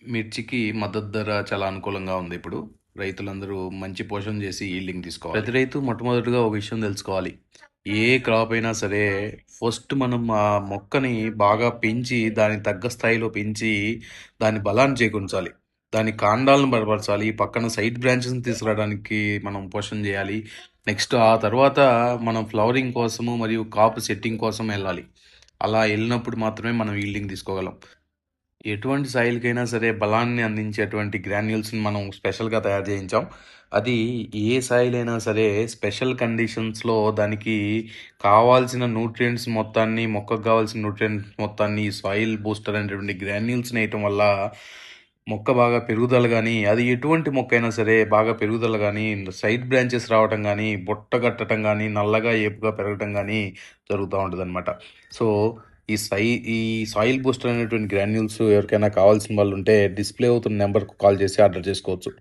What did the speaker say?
మిర్చికి మద్దతు ధర చాలా అనుకూలంగా ఉంది ఇప్పుడు. రైతులందరూ మంచి పోషణ చేసి ఈల్డింగ్ తీసుకోవాలి. ప్రతి రైతు మొట్టమొదటిగా ఒక విషయం తెలుసుకోవాలి. ఏ క్రాప్ అయినా సరే ఫస్ట్ మనం ఆ మొక్కని బాగా పెంచి దానికి తగ్గ స్థాయిలో పెంచి దాని బలాన్ని చేకూర్చాలి. దాని కాండాలను బలపరచాలి. పక్కన సైడ్ బ్రాంచెస్‌ని తీసుకురావడానికి మనం పోషణ చేయాలి. నెక్స్ట్ ఆ తర్వాత మనం ఫ్లవరింగ్ కోసము మరియు కాపు సెట్టింగ్ కోసం వెళ్ళాలి. అలా వెళ్ళినప్పుడు మాత్రమే మనం ఈల్డింగ్ తీసుకోగలం. ఎటువంటి సాయిల్‌కైనా సరే బలాన్ని అందించేటువంటి గ్రాన్యూల్స్‌ని మనం స్పెషల్‌గా తయారు చేయించాం. అది ఏ సాయిల్ అయినా సరే స్పెషల్ కండిషన్స్‌లో దానికి కావాల్సిన న్యూట్రియంట్స్ మొత్తాన్ని, మొక్కకు కావాల్సిన న్యూట్రియంట్స్ మొత్తాన్ని సాయిల్ బూస్టర్ అనేటువంటి గ్రాన్యూల్స్‌ని ఎయటం వల్ల మొక్క బాగా పెరుగుదల గానీ, అది ఎటువంటి మొక్కైనా సరే బాగా పెరుగుదల గానీ, సైడ్ బ్రాంచెస్ రావటం గానీ, బుట్ట కట్టటం గానీ, నల్లగా, ఏపుగా పెరగటం గానీ జరుగుతా ఉంటదనమాట. సో, ఈ సై ఈ సాయిల్ బూస్టర్ అనేటువంటి గ్రాన్యూల్స్ ఎవరికైనా కావాల్సిన వాళ్ళుంటే డిస్‌ప్లే అవుతున్న నంబర్‌కి కాల్ చేసి ఆర్డర్ చేసుకోవచ్చు.